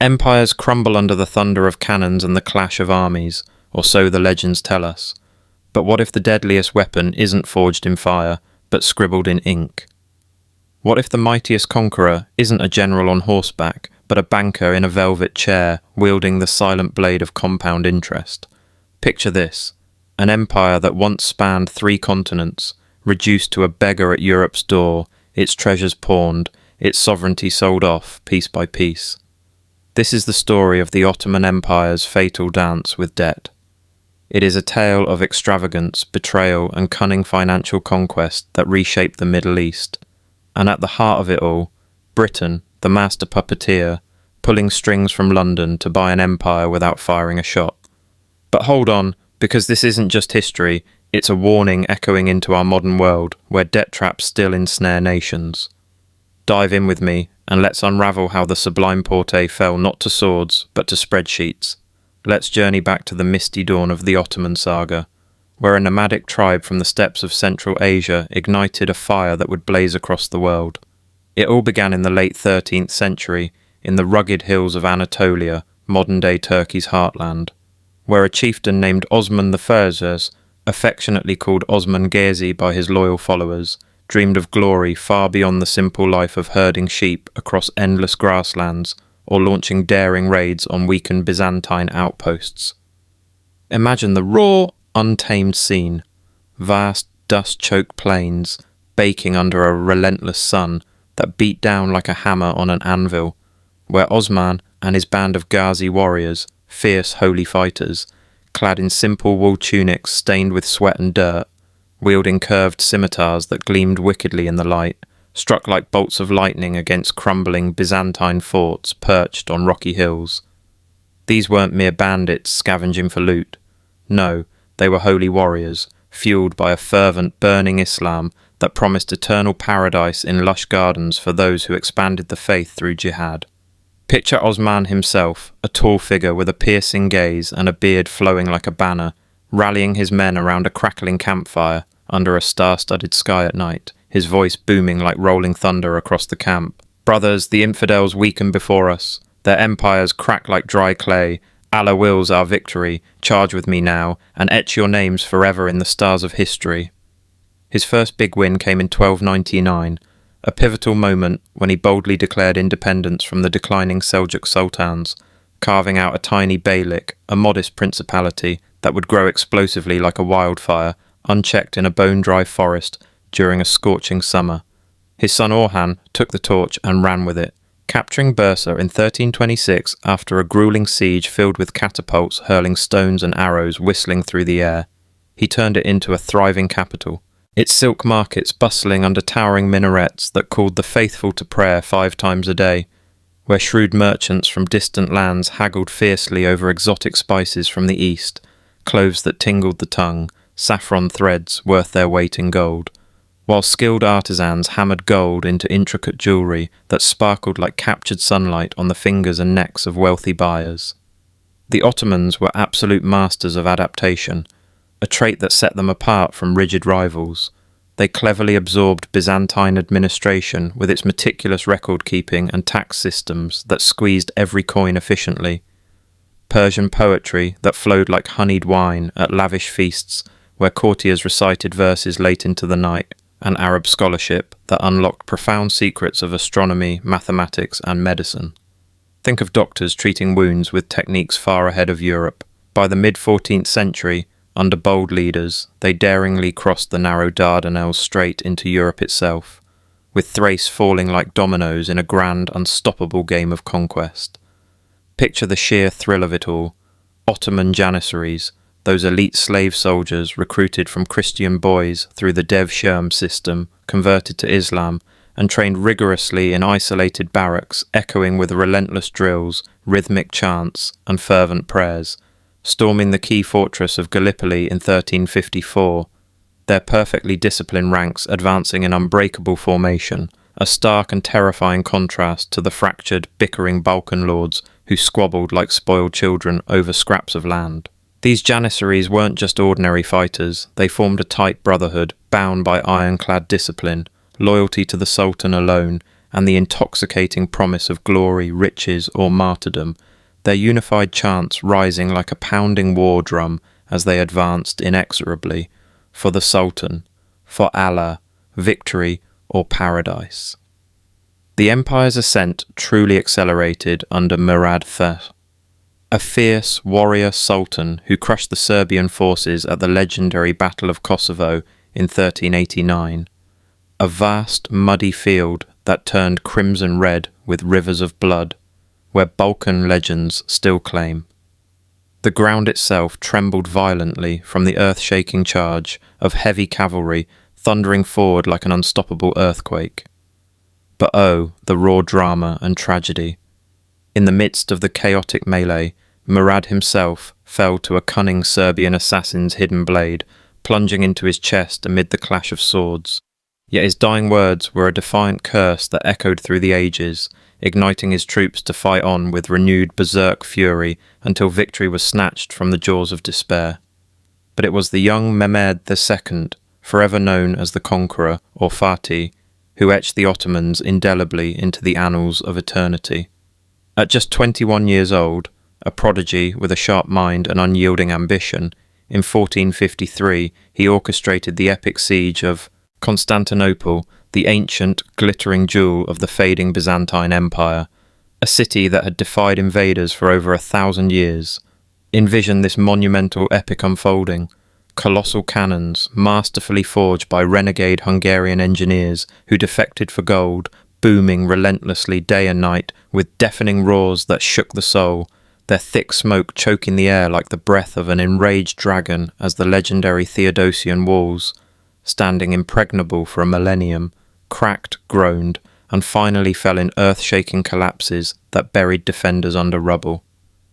Empires crumble under the thunder of cannons and the clash of armies, or so the legends tell us. But what if the deadliest weapon isn't forged in fire, but scribbled in ink? What if the mightiest conqueror isn't a general on horseback, but a banker in a velvet chair, wielding the silent blade of compound interest? Picture this: an empire that once spanned 3 continents, reduced to a beggar at Europe's door, its treasures pawned, its sovereignty sold off, piece by piece. This is the story of the Ottoman Empire's fatal dance with debt. It is a tale of extravagance, betrayal, and cunning financial conquest that reshaped the Middle East. And at the heart of it all, Britain, the master puppeteer, pulling strings from London to buy an empire without firing a shot. But hold on, because this isn't just history, it's a warning echoing into our modern world, where debt traps still ensnare nations. Dive in with me, and let's unravel how the sublime Porte fell not to swords, but to spreadsheets. Let's journey back to the misty dawn of the Ottoman saga, where a nomadic tribe from the steppes of Central Asia ignited a fire that would blaze across the world. It all began in the late 13th century, in the rugged hills of Anatolia, modern-day Turkey's heartland, where a chieftain named Osman the Ferzes, affectionately called Osman Gazi by his loyal followers, dreamed of glory far beyond the simple life of herding sheep across endless grasslands or launching daring raids on weakened Byzantine outposts. Imagine the raw, untamed scene: vast, dust-choked plains, baking under a relentless sun that beat down like a hammer on an anvil, where Osman and his band of Ghazi warriors, fierce holy fighters, clad in simple wool tunics stained with sweat and dirt, wielding curved scimitars that gleamed wickedly in the light, struck like bolts of lightning against crumbling Byzantine forts perched on rocky hills. These weren't mere bandits scavenging for loot. No, they were holy warriors, fueled by a fervent, burning Islam that promised eternal paradise in lush gardens for those who expanded the faith through jihad. Picture Osman himself, a tall figure with a piercing gaze and a beard flowing like a banner, rallying his men around a crackling campfire under a star-studded sky at night, his voice booming like rolling thunder across the camp. "Brothers, the infidels weaken before us. Their empires crack like dry clay. Allah wills our victory. Charge with me now, and etch your names forever in the stars of history." His first big win came in 1299, a pivotal moment when he boldly declared independence from the declining Seljuk sultans, carving out a tiny beylik, a modest principality that would grow explosively like a wildfire, unchecked in a bone-dry forest during a scorching summer. His son Orhan took the torch and ran with it, capturing Bursa in 1326 after a grueling siege filled with catapults hurling stones and arrows whistling through the air. He turned it into a thriving capital, its silk markets bustling under towering minarets that called the faithful to prayer 5 times a day, where shrewd merchants from distant lands haggled fiercely over exotic spices from the east, cloves that tingled the tongue, saffron threads worth their weight in gold, while skilled artisans hammered gold into intricate jewellery that sparkled like captured sunlight on the fingers and necks of wealthy buyers. The Ottomans were absolute masters of adaptation, a trait that set them apart from rigid rivals. They cleverly absorbed Byzantine administration with its meticulous record-keeping and tax systems that squeezed every coin efficiently. Persian poetry that flowed like honeyed wine at lavish feasts where courtiers recited verses late into the night, and Arab scholarship that unlocked profound secrets of astronomy, mathematics, and medicine. Think of doctors treating wounds with techniques far ahead of Europe. By the mid-14th century, under bold leaders, they daringly crossed the narrow Dardanelles Strait into Europe itself, with Thrace falling like dominoes in a grand, unstoppable game of conquest. Picture the sheer thrill of it all: Ottoman janissaries, those elite slave soldiers recruited from Christian boys through the Dev-Sherm system, converted to Islam, and trained rigorously in isolated barracks, echoing with relentless drills, rhythmic chants, and fervent prayers, storming the key fortress of Gallipoli in 1354, their perfectly disciplined ranks advancing in unbreakable formation, a stark and terrifying contrast to the fractured, bickering Balkan lords who squabbled like spoiled children over scraps of land. These janissaries weren't just ordinary fighters, they formed a tight brotherhood, bound by ironclad discipline, loyalty to the Sultan alone, and the intoxicating promise of glory, riches, or martyrdom, their unified chants rising like a pounding war drum as they advanced inexorably, for the Sultan, for Allah, victory, or paradise. The empire's ascent truly accelerated under Murad I, a fierce warrior sultan who crushed the Serbian forces at the legendary Battle of Kosovo in 1389, a vast, muddy field that turned crimson red with rivers of blood, where Balkan legends still claim. The ground itself trembled violently from the earth-shaking charge of heavy cavalry thundering forward like an unstoppable earthquake. But oh, the raw drama and tragedy. In the midst of the chaotic melee, Murad himself fell to a cunning Serbian assassin's hidden blade, plunging into his chest amid the clash of swords. Yet his dying words were a defiant curse that echoed through the ages, igniting his troops to fight on with renewed berserk fury until victory was snatched from the jaws of despair. But it was the young Mehmed II, forever known as the Conqueror, or Fatih, who etched the Ottomans indelibly into the annals of eternity. At just 21 years old, a prodigy with a sharp mind and unyielding ambition, in 1453 he orchestrated the epic siege of Constantinople, the ancient, glittering jewel of the fading Byzantine Empire, a city that had defied invaders for over 1,000 years. Envision this monumental epic unfolding. Colossal cannons, masterfully forged by renegade Hungarian engineers who defected for gold, booming relentlessly day and night with deafening roars that shook the soul, their thick smoke choking the air like the breath of an enraged dragon as the legendary Theodosian walls, standing impregnable for a millennium, cracked, groaned, and finally fell in earth-shaking collapses that buried defenders under rubble.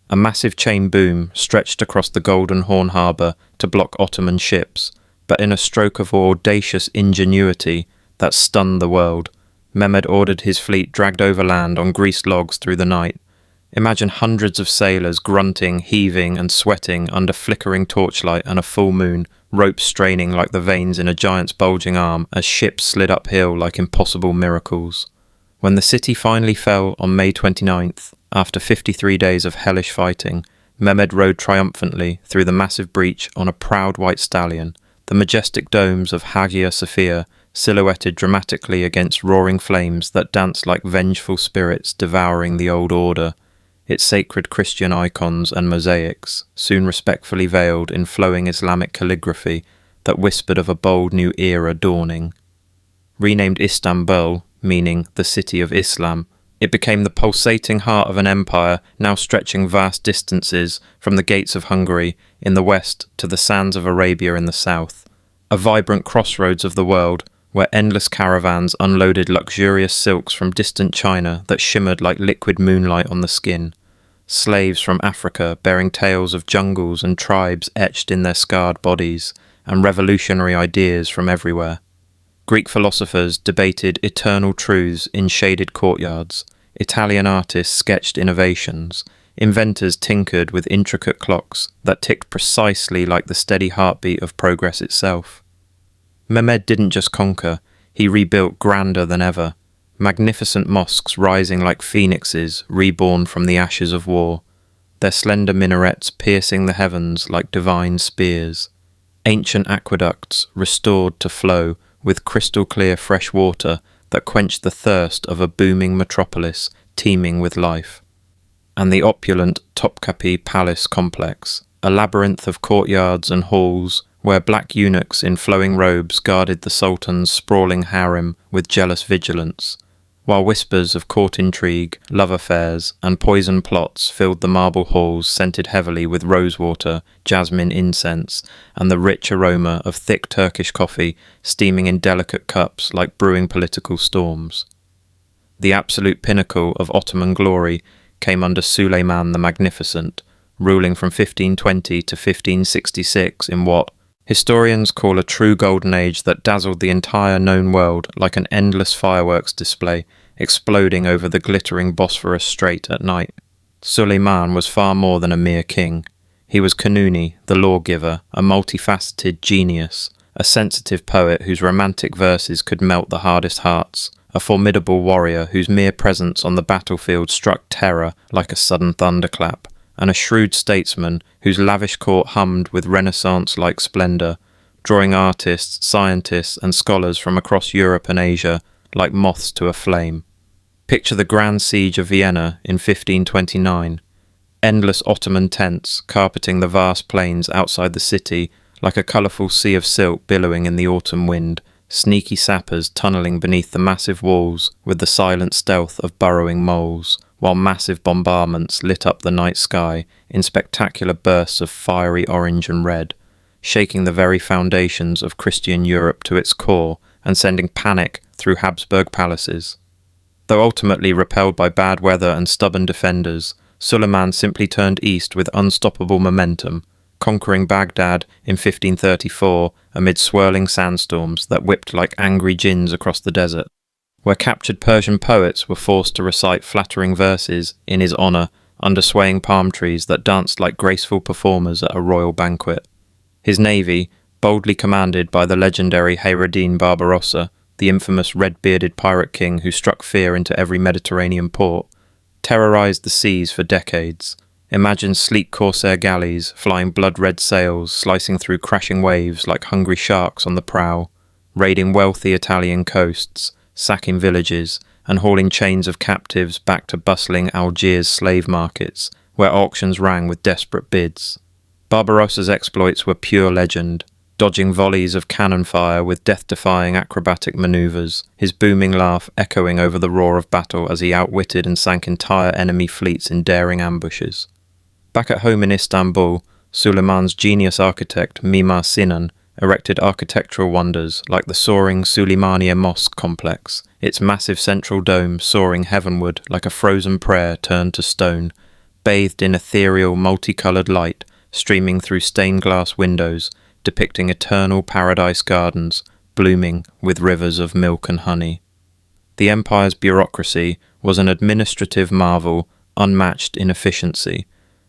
A massive chain boom stretched across the Golden Horn harbour to block Ottoman ships, but in a stroke of audacious ingenuity that stunned the world, Mehmed ordered his fleet dragged overland on greased logs through the night. Imagine hundreds of sailors grunting, heaving and sweating under flickering torchlight and a full moon, ropes straining like the veins in a giant's bulging arm as ships slid uphill like impossible miracles. When the city finally fell on May 29th, after 53 days of hellish fighting, Mehmed rode triumphantly through the massive breach on a proud white stallion, the majestic domes of Hagia Sophia silhouetted dramatically against roaring flames that danced like vengeful spirits devouring the old order, its sacred Christian icons and mosaics soon respectfully veiled in flowing Islamic calligraphy that whispered of a bold new era dawning. Renamed Istanbul, meaning the city of Islam, it became the pulsating heart of an empire now stretching vast distances from the gates of Hungary in the west to the sands of Arabia in the south, a vibrant crossroads of the world where endless caravans unloaded luxurious silks from distant China that shimmered like liquid moonlight on the skin, slaves from Africa bearing tales of jungles and tribes etched in their scarred bodies, and revolutionary ideas from everywhere. Greek philosophers debated eternal truths in shaded courtyards, Italian artists sketched innovations, inventors tinkered with intricate clocks that ticked precisely like the steady heartbeat of progress itself. Mehmed didn't just conquer, he rebuilt grander than ever, magnificent mosques rising like phoenixes reborn from the ashes of war, their slender minarets piercing the heavens like divine spears, ancient aqueducts restored to flow with crystal-clear fresh water that quenched the thirst of a booming metropolis teeming with life, and the opulent Topkapi Palace complex, a labyrinth of courtyards and halls where black eunuchs in flowing robes guarded the Sultan's sprawling harem with jealous vigilance, while whispers of court intrigue, love affairs, and poison plots filled the marble halls scented heavily with rosewater, jasmine incense, and the rich aroma of thick Turkish coffee steaming in delicate cups like brewing political storms. The absolute pinnacle of Ottoman glory came under Suleiman the Magnificent, ruling from 1520 to 1566 in what historians call a true golden age that dazzled the entire known world like an endless fireworks display exploding over the glittering Bosphorus Strait at night. Suleiman was far more than a mere king. He was Kanuni, the lawgiver, a multifaceted genius, a sensitive poet whose romantic verses could melt the hardest hearts, a formidable warrior whose mere presence on the battlefield struck terror like a sudden thunderclap, and a shrewd statesman whose lavish court hummed with Renaissance-like splendour, drawing artists, scientists and scholars from across Europe and Asia like moths to a flame. Picture the Grand Siege of Vienna in 1529, endless Ottoman tents carpeting the vast plains outside the city like a colourful sea of silk billowing in the autumn wind, sneaky sappers tunnelling beneath the massive walls with the silent stealth of burrowing moles, while massive bombardments lit up the night sky in spectacular bursts of fiery orange and red, shaking the very foundations of Christian Europe to its core and sending panic through Habsburg palaces. Though ultimately repelled by bad weather and stubborn defenders, Suleiman simply turned east with unstoppable momentum, conquering Baghdad in 1534 amid swirling sandstorms that whipped like angry jinns across the desert, where captured Persian poets were forced to recite flattering verses in his honour under swaying palm trees that danced like graceful performers at a royal banquet. His navy, boldly commanded by the legendary Hayreddin Barbarossa, the infamous red-bearded pirate king who struck fear into every Mediterranean port, terrorised the seas for decades. Imagine sleek corsair galleys, flying blood-red sails, slicing through crashing waves like hungry sharks on the prow, raiding wealthy Italian coasts, sacking villages, and hauling chains of captives back to bustling Algiers slave markets, where auctions rang with desperate bids. Barbarossa's exploits were pure legend, dodging volleys of cannon fire with death-defying acrobatic manoeuvres, his booming laugh echoing over the roar of battle as he outwitted and sank entire enemy fleets in daring ambushes. Back at home in Istanbul, Suleiman's genius architect Mimar Sinan erected architectural wonders like the soaring Suleymaniye Mosque complex, its massive central dome soaring heavenward like a frozen prayer turned to stone, bathed in ethereal multicoloured light streaming through stained glass windows, depicting eternal paradise gardens blooming with rivers of milk and honey. The empire's bureaucracy was an administrative marvel unmatched in efficiency,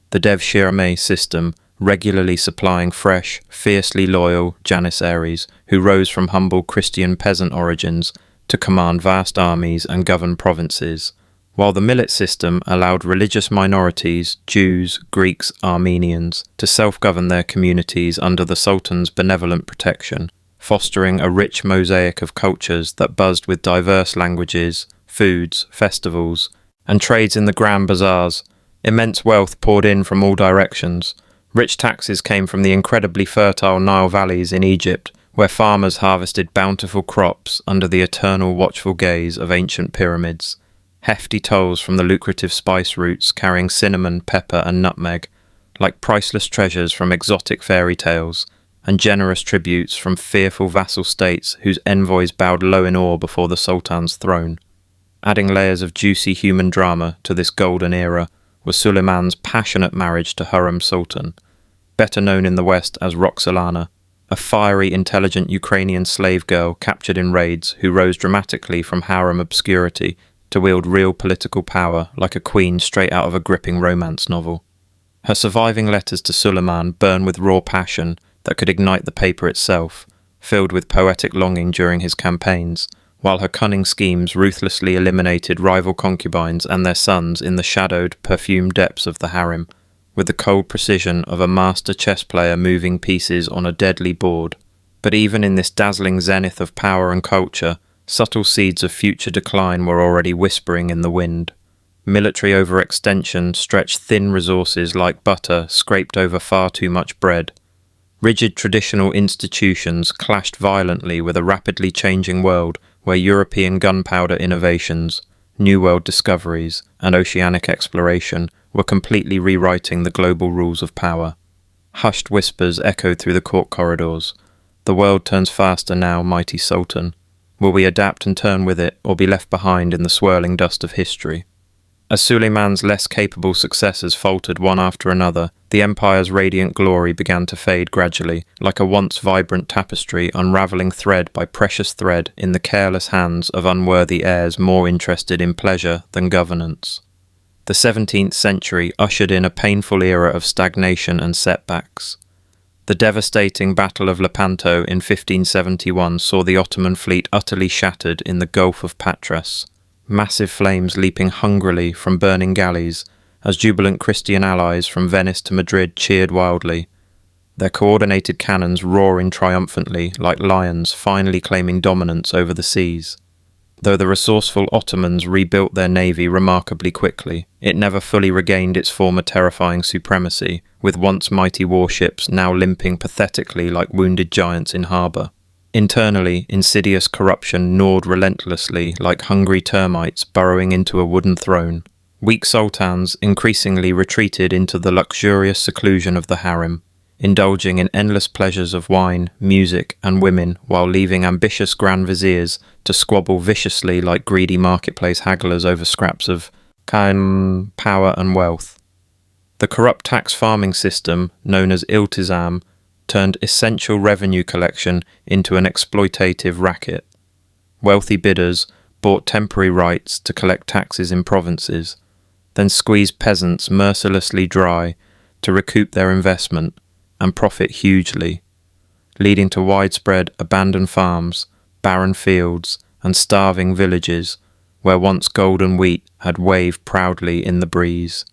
the Devshirme system regularly supplying fresh, fiercely loyal janissaries who rose from humble Christian peasant origins to command vast armies and govern provinces, while the millet system allowed religious minorities, Jews, Greeks, Armenians, to self-govern their communities under the Sultan's benevolent protection, fostering a rich mosaic of cultures that buzzed with diverse languages, foods, festivals, and trades in the grand bazaars. Immense wealth poured in from all directions. Rich taxes came from the incredibly fertile Nile valleys in Egypt, where farmers harvested bountiful crops under the eternal watchful gaze of ancient pyramids. Hefty tolls from the lucrative spice routes carrying cinnamon, pepper and nutmeg, like priceless treasures from exotic fairy tales, and generous tributes from fearful vassal states whose envoys bowed low in awe before the Sultan's throne. Adding layers of juicy human drama to this golden era was Suleiman's passionate marriage to Hurrem Sultan, better known in the West as Roxolana, a fiery, intelligent Ukrainian slave girl captured in raids who rose dramatically from harem obscurity to wield real political power like a queen straight out of a gripping romance novel. Her surviving letters to Suleiman burn with raw passion that could ignite the paper itself, filled with poetic longing during his campaigns, while her cunning schemes ruthlessly eliminated rival concubines and their sons in the shadowed, perfumed depths of the harem, with the cold precision of a master chess player moving pieces on a deadly board. But even in this dazzling zenith of power and culture, subtle seeds of future decline were already whispering in the wind. Military overextension stretched thin resources like butter scraped over far too much bread. Rigid traditional institutions clashed violently with a rapidly changing world where European gunpowder innovations, New World discoveries, and oceanic exploration were completely rewriting the global rules of power. Hushed whispers echoed through the court corridors. The world turns faster now, mighty Sultan. Will we adapt and turn with it, or be left behind in the swirling dust of history? As Suleiman's less capable successors faltered one after another, the empire's radiant glory began to fade gradually, like a once vibrant tapestry unravelling thread by precious thread in the careless hands of unworthy heirs more interested in pleasure than governance. The 17th century ushered in a painful era of stagnation and setbacks. The devastating Battle of Lepanto in 1571 saw the Ottoman fleet utterly shattered in the Gulf of Patras, massive flames leaping hungrily from burning galleys as jubilant Christian allies from Venice to Madrid cheered wildly, their coordinated cannons roaring triumphantly like lions finally claiming dominance over the seas. Though the resourceful Ottomans rebuilt their navy remarkably quickly, it never fully regained its former terrifying supremacy, with once mighty warships now limping pathetically like wounded giants in harbour. Internally, insidious corruption gnawed relentlessly like hungry termites burrowing into a wooden throne. Weak sultans increasingly retreated into the luxurious seclusion of the harem, indulging in endless pleasures of wine, music, and women, while leaving ambitious grand viziers to squabble viciously like greedy marketplace hagglers over scraps of power and wealth. The corrupt tax farming system, known as iltizam, turned essential revenue collection into an exploitative racket. Wealthy bidders bought temporary rights to collect taxes in provinces, then squeezed peasants mercilessly dry to recoup their investment and profit hugely, leading to widespread abandoned farms, barren fields, and starving villages where once golden wheat had waved proudly in the breeze.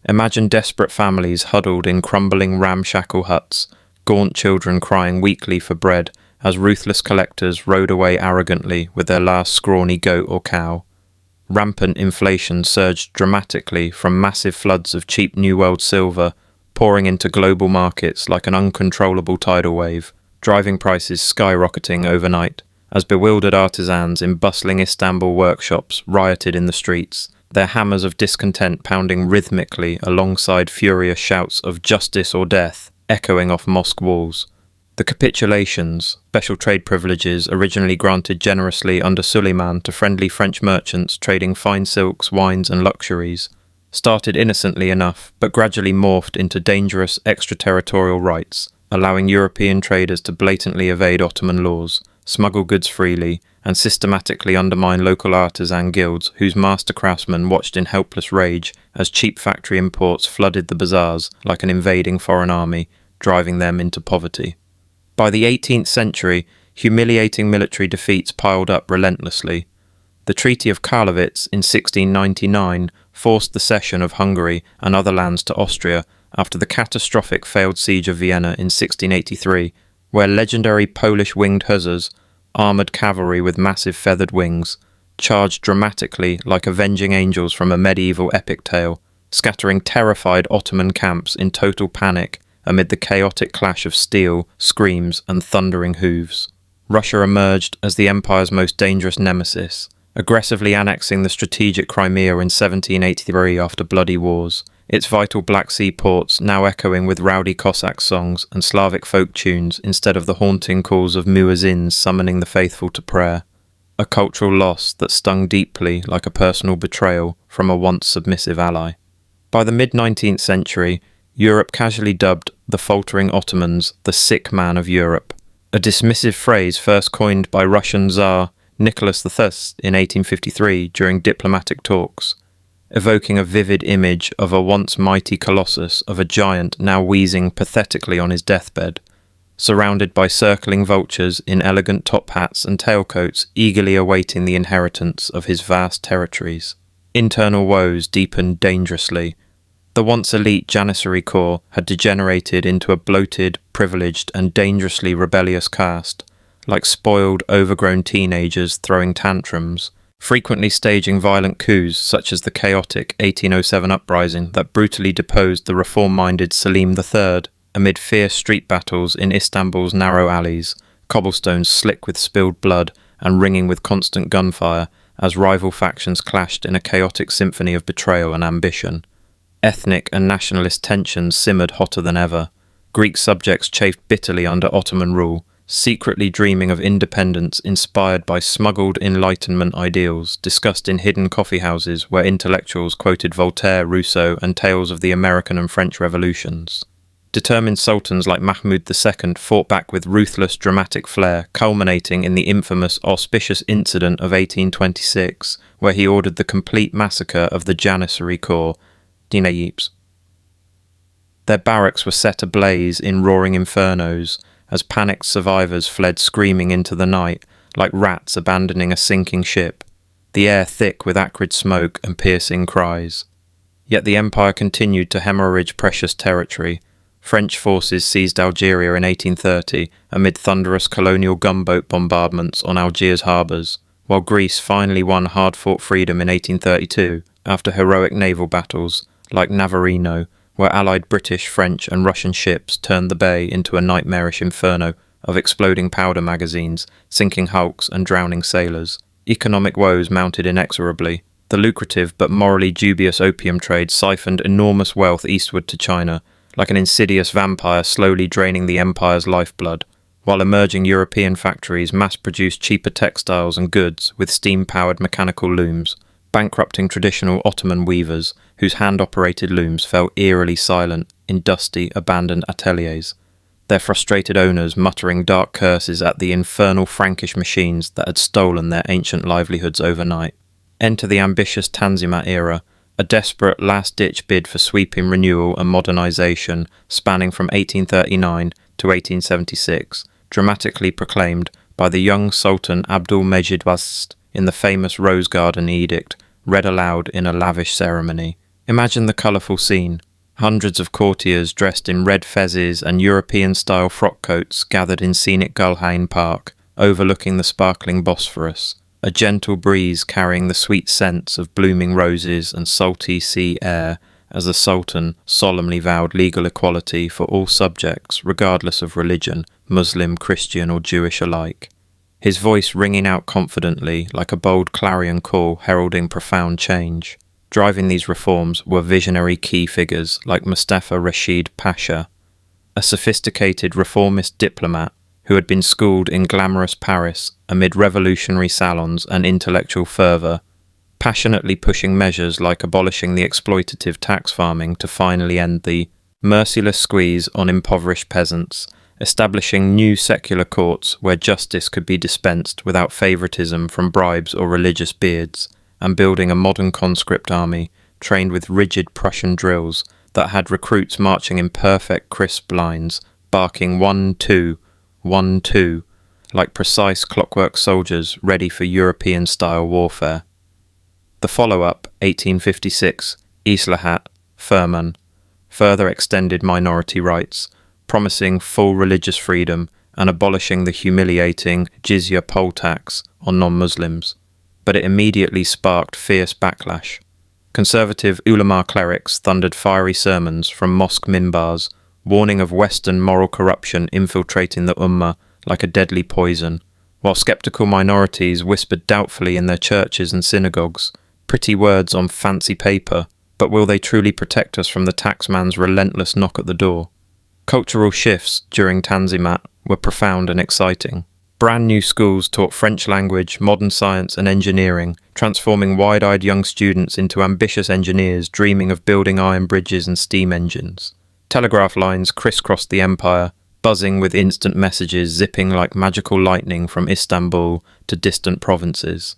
Imagine desperate families huddled in crumbling ramshackle huts, gaunt children crying weakly for bread as ruthless collectors rode away arrogantly with their last scrawny goat or cow. Rampant inflation surged dramatically from massive floods of cheap New World silver pouring into global markets like an uncontrollable tidal wave, driving prices skyrocketing overnight, as bewildered artisans in bustling Istanbul workshops rioted in the streets, their hammers of discontent pounding rhythmically alongside furious shouts of justice or death echoing off mosque walls. The capitulations, special trade privileges originally granted generously under Suleiman to friendly French merchants trading fine silks, wines and luxuries, started innocently enough, but gradually morphed into dangerous extraterritorial rights, allowing European traders to blatantly evade Ottoman laws, smuggle goods freely, and systematically undermine local artisan guilds whose master craftsmen watched in helpless rage as cheap factory imports flooded the bazaars like an invading foreign army, driving them into poverty. By the 18th century, humiliating military defeats piled up relentlessly. The Treaty of Karlowitz in 1699 forced the cession of Hungary and other lands to Austria after the catastrophic failed siege of Vienna in 1683, where legendary Polish winged hussars, armoured cavalry with massive feathered wings, charged dramatically like avenging angels from a medieval epic tale, scattering terrified Ottoman camps in total panic amid the chaotic clash of steel, screams and thundering hooves. Russia emerged as the empire's most dangerous nemesis, aggressively annexing the strategic Crimea in 1783 after bloody wars, its vital Black Sea ports now echoing with rowdy Cossack songs and Slavic folk tunes instead of the haunting calls of muezzins summoning the faithful to prayer. A cultural loss that stung deeply like a personal betrayal from a once submissive ally. By the mid-19th century, Europe casually dubbed the faltering Ottomans the sick man of Europe, a dismissive phrase first coined by Russian Tsar Nicholas I in 1853 during diplomatic talks, evoking a vivid image of a once mighty colossus of a giant now wheezing pathetically on his deathbed, surrounded by circling vultures in elegant top hats and tailcoats eagerly awaiting the inheritance of his vast territories. Internal woes deepened dangerously. The once elite Janissary Corps had degenerated into a bloated, privileged and dangerously rebellious caste, like spoiled, overgrown teenagers throwing tantrums, frequently staging violent coups such as the chaotic 1807 uprising that brutally deposed the reform-minded Selim III amid fierce street battles in Istanbul's narrow alleys, cobblestones slick with spilled blood and ringing with constant gunfire as rival factions clashed in a chaotic symphony of betrayal and ambition. Ethnic and nationalist tensions simmered hotter than ever. Greek subjects chafed bitterly under Ottoman rule, secretly dreaming of independence inspired by smuggled Enlightenment ideals discussed in hidden coffeehouses where intellectuals quoted Voltaire, Rousseau, and tales of the American and French revolutions. Determined sultans like Mahmud II fought back with ruthless dramatic flair, culminating in the infamous auspicious incident of 1826, where he ordered the complete massacre of the Janissary Corps, Dinayibs. Their barracks were set ablaze in roaring infernos as panicked survivors fled screaming into the night like rats abandoning a sinking ship, the air thick with acrid smoke and piercing cries. Yet the empire continued to hemorrhage precious territory. French forces seized Algeria in 1830 amid thunderous colonial gunboat bombardments on Algiers harbours, while Greece finally won hard-fought freedom in 1832 after heroic naval battles like Navarino, where allied British, French and Russian ships turned the bay into a nightmarish inferno of exploding powder magazines, sinking hulks and drowning sailors. Economic woes mounted inexorably. The lucrative but morally dubious opium trade siphoned enormous wealth eastward to China, like an insidious vampire slowly draining the empire's lifeblood, while emerging European factories mass-produced cheaper textiles and goods with steam-powered mechanical looms, bankrupting traditional Ottoman weavers whose hand-operated looms fell eerily silent in dusty, abandoned ateliers, their frustrated owners muttering dark curses at the infernal Frankish machines that had stolen their ancient livelihoods overnight. Enter the ambitious Tanzimat era, a desperate last-ditch bid for sweeping renewal and modernization spanning from 1839 to 1876, dramatically proclaimed by the young Sultan Abdul-Mejid in the famous Rose Garden Edict, read aloud in a lavish ceremony. Imagine the colourful scene. Hundreds of courtiers dressed in red fezzes and European-style frock coats gathered in scenic Gulhain Park, overlooking the sparkling Bosphorus. A gentle breeze carrying the sweet scents of blooming roses and salty sea air as the Sultan solemnly vowed legal equality for all subjects regardless of religion, Muslim, Christian or Jewish alike. His voice ringing out confidently like a bold clarion call heralding profound change. Driving these reforms were visionary key figures like Mustafa Rashid Pasha, a sophisticated reformist diplomat who had been schooled in glamorous Paris amid revolutionary salons and intellectual fervour, passionately pushing measures like abolishing the exploitative tax farming to finally end the merciless squeeze on impoverished peasants, establishing new secular courts where justice could be dispensed without favouritism from bribes or religious beards, and building a modern conscript army trained with rigid Prussian drills that had recruits marching in perfect crisp lines, barking 1-2, 1-2, like precise clockwork soldiers ready for European-style warfare. The follow-up, 1856, Islahat, Firman, further extended minority rights, promising full religious freedom and abolishing the humiliating jizya poll tax on non-Muslims, but it immediately sparked fierce backlash. Conservative ulama clerics thundered fiery sermons from mosque minbars, warning of Western moral corruption infiltrating the Ummah like a deadly poison, while sceptical minorities whispered doubtfully in their churches and synagogues, pretty words on fancy paper, but will they truly protect us from the taxman's relentless knock at the door? Cultural shifts during Tanzimat were profound and exciting. Brand new schools taught French language, modern science and engineering, transforming wide-eyed young students into ambitious engineers dreaming of building iron bridges and steam engines. Telegraph lines crisscrossed the empire, buzzing with instant messages zipping like magical lightning from Istanbul to distant provinces.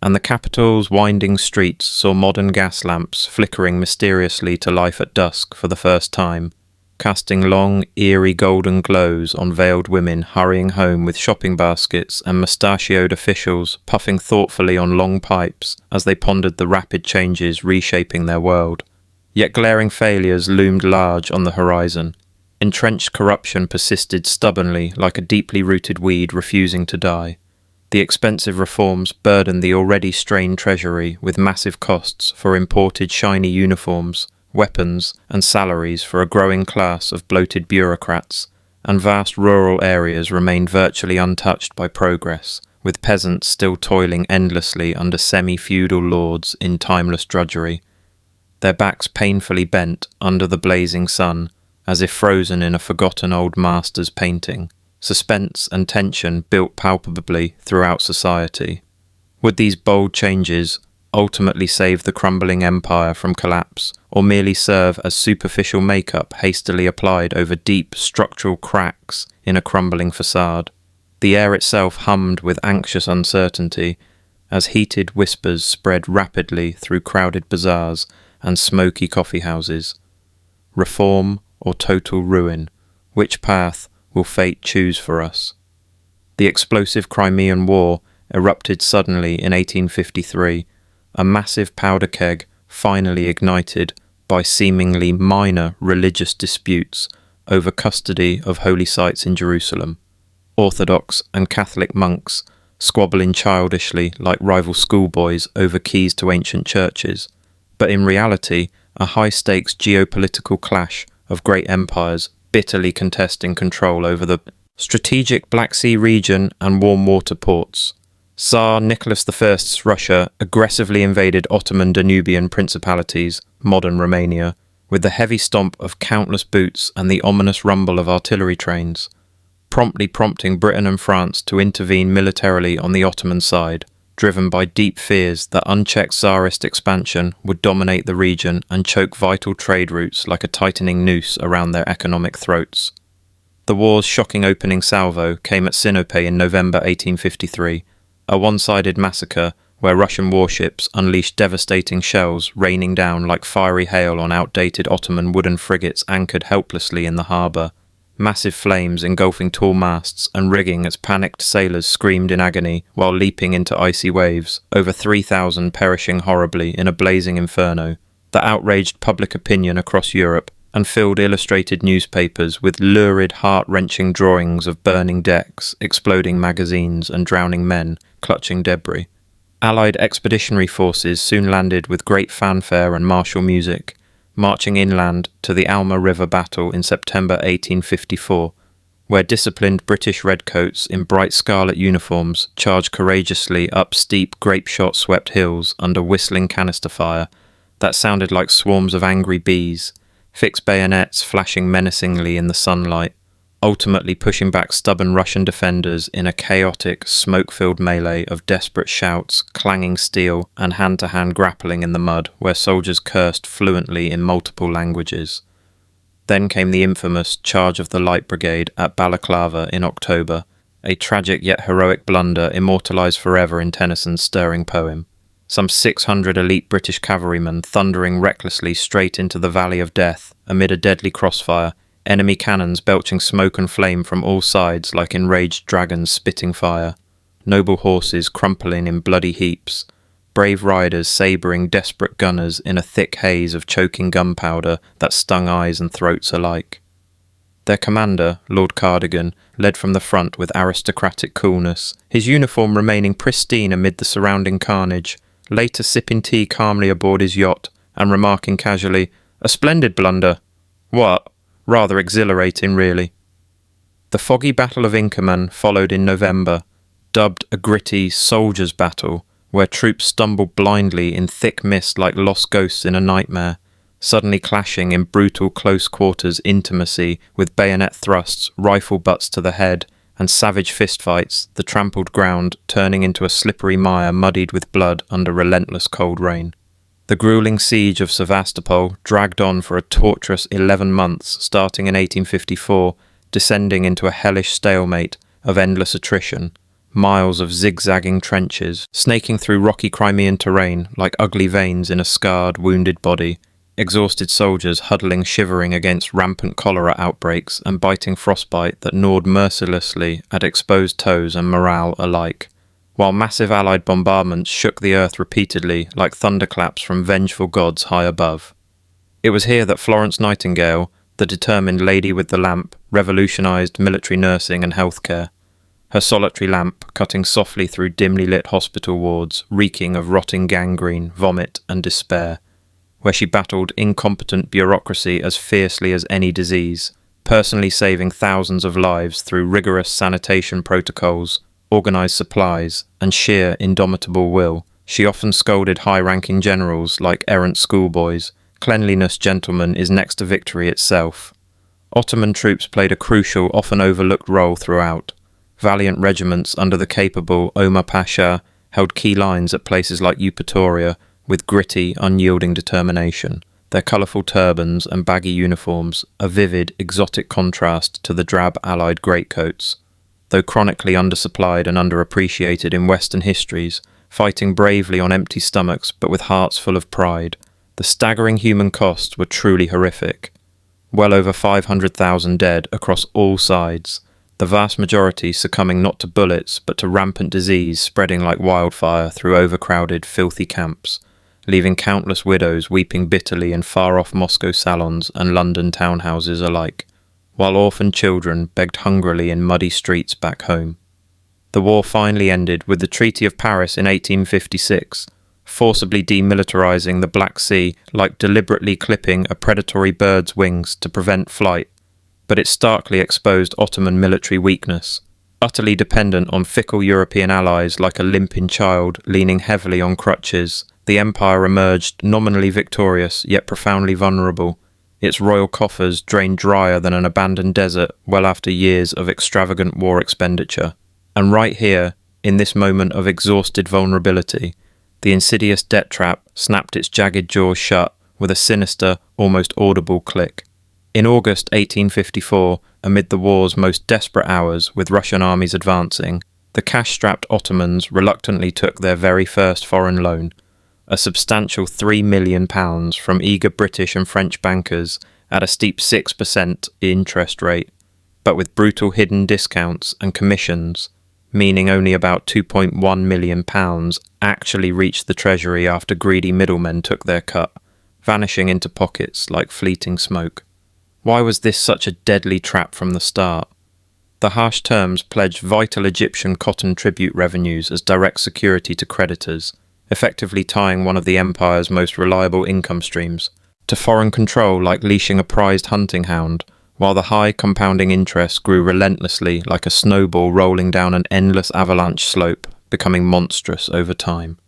And the capital's winding streets saw modern gas lamps flickering mysteriously to life at dusk for the first time, casting long, eerie golden glows on veiled women hurrying home with shopping baskets and mustachioed officials puffing thoughtfully on long pipes as they pondered the rapid changes reshaping their world. Yet glaring failures loomed large on the horizon. Entrenched corruption persisted stubbornly like a deeply rooted weed refusing to die. The expensive reforms burdened the already strained treasury with massive costs for imported shiny uniforms, weapons and salaries for a growing class of bloated bureaucrats, and vast rural areas remained virtually untouched by progress, with peasants still toiling endlessly under semi-feudal lords in timeless drudgery, their backs painfully bent under the blazing sun, as if frozen in a forgotten old master's painting. Suspense and tension built palpably throughout society. Would these bold changes ultimately save the crumbling empire from collapse, or merely serve as superficial makeup hastily applied over deep structural cracks in a crumbling facade? The air itself hummed with anxious uncertainty, as heated whispers spread rapidly through crowded bazaars and smoky coffee houses. reform or total ruin? Which path will fate choose for us? The explosive Crimean War erupted suddenly in 1853, a massive powder keg finally ignited by seemingly minor religious disputes over custody of holy sites in Jerusalem. Orthodox and Catholic monks squabbling childishly like rival schoolboys over keys to ancient churches, but in reality a high-stakes geopolitical clash of great empires bitterly contesting control over the strategic Black Sea region and warm water ports. Tsar Nicholas I's Russia aggressively invaded Ottoman Danubian principalities, modern Romania, with the heavy stomp of countless boots and the ominous rumble of artillery trains, promptly prompting Britain and France to intervene militarily on the Ottoman side, driven by deep fears that unchecked Tsarist expansion would dominate the region and choke vital trade routes like a tightening noose around their economic throats. The war's shocking opening salvo came at Sinope in November 1853, a one-sided massacre where Russian warships unleashed devastating shells raining down like fiery hail on outdated Ottoman wooden frigates anchored helplessly in the harbour, massive flames engulfing tall masts and rigging as panicked sailors screamed in agony while leaping into icy waves, over 3,000 perishing horribly in a blazing inferno that outraged public opinion across Europe and filled illustrated newspapers with lurid, heart-wrenching drawings of burning decks, exploding magazines, and drowning men clutching debris. Allied expeditionary forces soon landed with great fanfare and martial music, marching inland to the Alma River battle in September 1854, where disciplined British redcoats in bright scarlet uniforms charged courageously up steep grape-shot-swept hills under whistling canister fire that sounded like swarms of angry bees, fixed bayonets flashing menacingly in the sunlight, ultimately pushing back stubborn Russian defenders in a chaotic, smoke-filled melee of desperate shouts, clanging steel, and hand-to-hand grappling in the mud where soldiers cursed fluently in multiple languages. Then came the infamous Charge of the Light Brigade at Balaclava in October, a tragic yet heroic blunder immortalised forever in Tennyson's stirring poem. Some 600 elite British cavalrymen thundering recklessly straight into the Valley of Death amid a deadly crossfire, enemy cannons belching smoke and flame from all sides like enraged dragons spitting fire, noble horses crumpling in bloody heaps, brave riders sabring desperate gunners in a thick haze of choking gunpowder that stung eyes and throats alike. Their commander, Lord Cardigan, led from the front with aristocratic coolness, his uniform remaining pristine amid the surrounding carnage, later sipping tea calmly aboard his yacht and remarking casually, "A splendid blunder." What? Rather exhilarating, really. The foggy Battle of Inkerman followed in November, dubbed a gritty soldiers' battle, where troops stumbled blindly in thick mist like lost ghosts in a nightmare, suddenly clashing in brutal close-quarters intimacy with bayonet thrusts, rifle butts to the head, and savage fistfights, the trampled ground turning into a slippery mire muddied with blood under relentless cold rain. The gruelling siege of Sevastopol dragged on for a torturous 11 months, starting in 1854, descending into a hellish stalemate of endless attrition, miles of zigzagging trenches, snaking through rocky Crimean terrain like ugly veins in a scarred, wounded body, exhausted soldiers huddling shivering against rampant cholera outbreaks and biting frostbite that gnawed mercilessly at exposed toes and morale alike, while massive Allied bombardments shook the earth repeatedly like thunderclaps from vengeful gods high above. It was here that Florence Nightingale, the determined lady with the lamp, revolutionised military nursing and healthcare, her solitary lamp cutting softly through dimly lit hospital wards, reeking of rotting gangrene, vomit and despair, where she battled incompetent bureaucracy as fiercely as any disease, personally saving thousands of lives through rigorous sanitation protocols, organised supplies, and sheer indomitable will. She often scolded high-ranking generals like errant schoolboys. Cleanliness, gentlemen, is next to victory itself. Ottoman troops played a crucial, often overlooked role throughout. Valiant regiments under the capable Omar Pasha held key lines at places like Eupatoria, with gritty, unyielding determination, their colourful turbans and baggy uniforms a vivid, exotic contrast to the drab Allied greatcoats. Though chronically undersupplied and underappreciated in Western histories, fighting bravely on empty stomachs but with hearts full of pride, the staggering human costs were truly horrific. well over 500,000 dead across all sides, the vast majority succumbing not to bullets but to rampant disease spreading like wildfire through overcrowded, filthy camps, leaving countless widows weeping bitterly in far-off Moscow salons and London townhouses alike, while orphaned children begged hungrily in muddy streets back home. The war finally ended with the Treaty of Paris in 1856, forcibly demilitarizing the Black Sea like deliberately clipping a predatory bird's wings to prevent flight, but it starkly exposed Ottoman military weakness. Utterly dependent on fickle European allies like a limping child leaning heavily on crutches, the empire emerged nominally victorious yet profoundly vulnerable, its royal coffers drained drier than an abandoned desert well after years of extravagant war expenditure. And right here, in this moment of exhausted vulnerability, the insidious debt trap snapped its jagged jaws shut with a sinister, almost audible click. In August 1854, amid the war's most desperate hours with Russian armies advancing, the cash-strapped Ottomans reluctantly took their very first foreign loan, a substantial £3 million from eager British and French bankers at a steep 6% interest rate, but with brutal hidden discounts and commissions, meaning only about £2.1 million actually reached the treasury after greedy middlemen took their cut, vanishing into pockets like fleeting smoke. Why was this such a deadly trap from the start? The harsh terms pledged vital Egyptian cotton tribute revenues as direct security to creditors, effectively tying one of the empire's most reliable income streams to foreign control like leashing a prized hunting hound, while the high compounding interest grew relentlessly like a snowball rolling down an endless avalanche slope, becoming monstrous over time.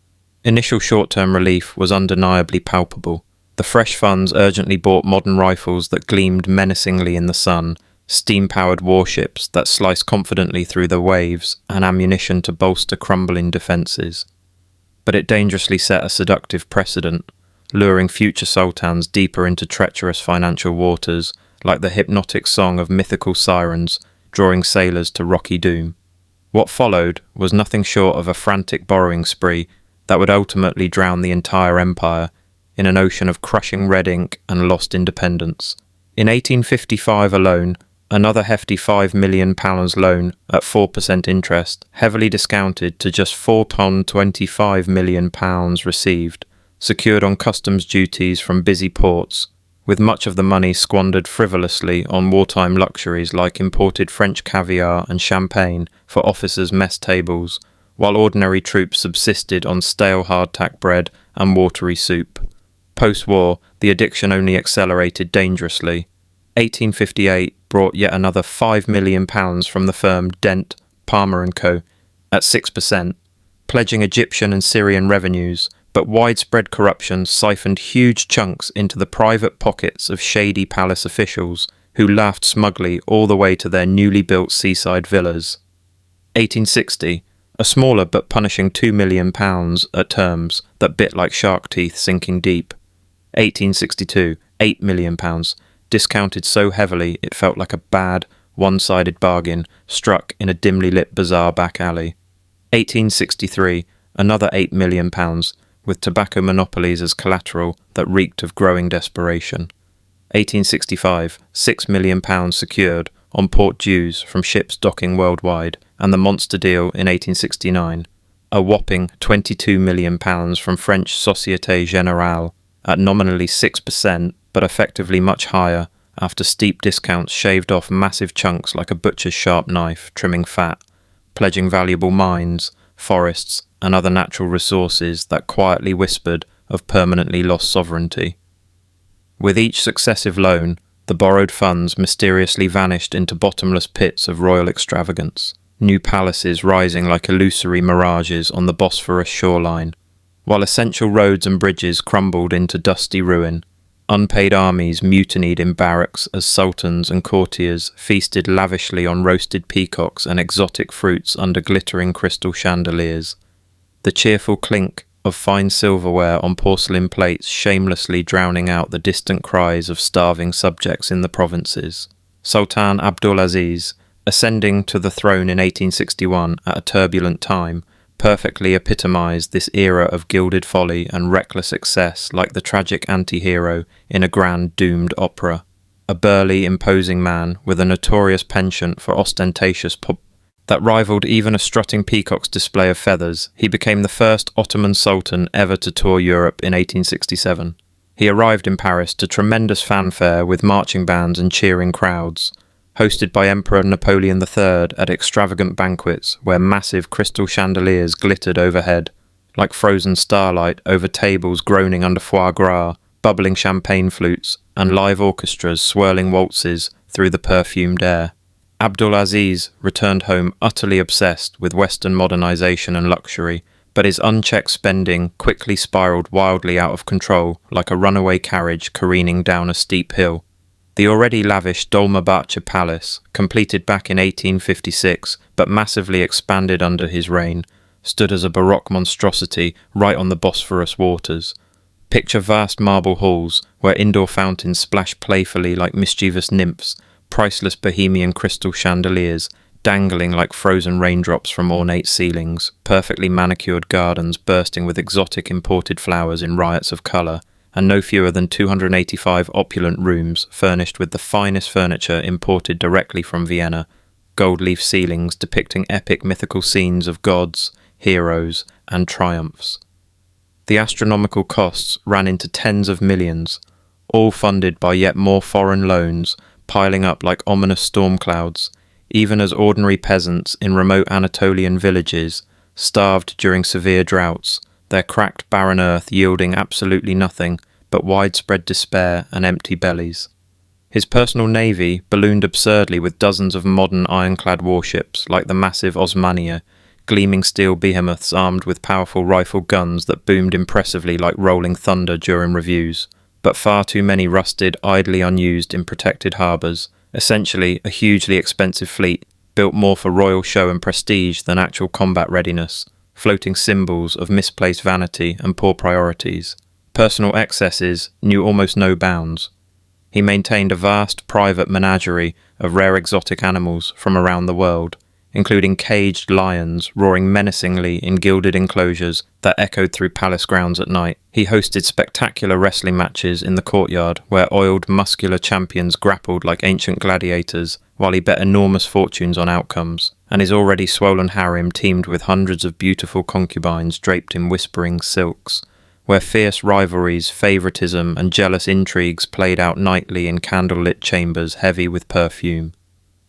Initial short-term relief was undeniably palpable. The fresh funds urgently bought modern rifles that gleamed menacingly in the sun, steam-powered warships that sliced confidently through the waves, and ammunition to bolster crumbling defences. But it dangerously set a seductive precedent, luring future sultans deeper into treacherous financial waters, like the hypnotic song of mythical sirens, drawing sailors to rocky doom. What followed was nothing short of a frantic borrowing spree that would ultimately drown the entire empire in an ocean of crushing red ink and lost independence. In 1855 alone, another hefty £5 million loan at 4% interest, heavily discounted to just £4.25 million received, secured on customs duties from busy ports, with much of the money squandered frivolously on wartime luxuries like imported French caviar and champagne for officers' mess tables, while ordinary troops subsisted on stale hardtack bread and watery soup. Post-war, the addiction only accelerated dangerously. 1858 brought yet another £5 million from the firm Dent, Palmer & Co. at 6%, pledging Egyptian and Syrian revenues, but widespread corruption siphoned huge chunks into the private pockets of shady palace officials who laughed smugly all the way to their newly built seaside villas. 1860, a smaller but punishing £2 million at terms that bit like shark teeth sinking deep. 1862, £8 million, discounted so heavily it felt like a bad, one-sided bargain struck in a dimly lit bazaar back alley. 1863, another £8 million, with tobacco monopolies as collateral that reeked of growing desperation. 1865, £6 million secured on port dues from ships docking worldwide, and the monster deal in 1869, a whopping £22 million from French Société Générale, at nominally 6% but effectively much higher after steep discounts shaved off massive chunks like a butcher's sharp knife trimming fat, pledging valuable mines, forests and other natural resources that quietly whispered of permanently lost sovereignty. With each successive loan, the borrowed funds mysteriously vanished into bottomless pits of royal extravagance, new palaces rising like illusory mirages on the Bosphorus shoreline, while essential roads and bridges crumbled into dusty ruin. Unpaid armies mutinied in barracks as sultans and courtiers feasted lavishly on roasted peacocks and exotic fruits under glittering crystal chandeliers. The cheerful clink of fine silverware on porcelain plates shamelessly drowning out the distant cries of starving subjects in the provinces. Sultan Abdulaziz, ascending to the throne in 1861 at a turbulent time, perfectly epitomised this era of gilded folly and reckless excess like the tragic anti-hero in a grand doomed opera. a burly, imposing man with a notorious penchant for ostentatious that rivaled even a strutting peacock's display of feathers, he became the first Ottoman Sultan ever to tour Europe in 1867. He arrived in Paris to tremendous fanfare with marching bands and cheering crowds, hosted by Emperor Napoleon III at extravagant banquets where massive crystal chandeliers glittered overhead, like frozen starlight over tables groaning under foie gras, bubbling champagne flutes, and live orchestras swirling waltzes through the perfumed air. Abdulaziz returned home utterly obsessed with Western modernization and luxury, but his unchecked spending quickly spiraled wildly out of control like a runaway carriage careening down a steep hill. The already lavish Dolmabahçe Palace, completed back in 1856 but massively expanded under his reign, stood as a Baroque monstrosity right on the Bosphorus waters. Picture vast marble halls where indoor fountains splash playfully like mischievous nymphs, priceless Bohemian crystal chandeliers dangling like frozen raindrops from ornate ceilings, perfectly manicured gardens bursting with exotic imported flowers in riots of colour, and no fewer than 285 opulent rooms furnished with the finest furniture imported directly from Vienna, gold-leaf ceilings depicting epic mythical scenes of gods, heroes, and triumphs. The astronomical costs ran into tens of millions, all funded by yet more foreign loans, piling up like ominous storm clouds, even as ordinary peasants in remote Anatolian villages starved during severe droughts, their cracked barren earth yielding absolutely nothing but widespread despair and empty bellies. His personal navy ballooned absurdly with dozens of modern ironclad warships like the massive Osmania, gleaming steel behemoths armed with powerful rifle guns that boomed impressively like rolling thunder during reviews, but far too many rusted idly unused in protected harbours, essentially a hugely expensive fleet built more for royal show and prestige than actual combat readiness, floating symbols of misplaced vanity and poor priorities. Personal excesses knew almost no bounds. He maintained a vast private menagerie of rare exotic animals from around the world, including caged lions roaring menacingly in gilded enclosures that echoed through palace grounds at night. He hosted spectacular wrestling matches in the courtyard where oiled, muscular champions grappled like ancient gladiators, while he bet enormous fortunes on outcomes, and his already swollen harem teemed with hundreds of beautiful concubines draped in whispering silks, where fierce rivalries, favouritism, and jealous intrigues played out nightly in candle-lit chambers heavy with perfume.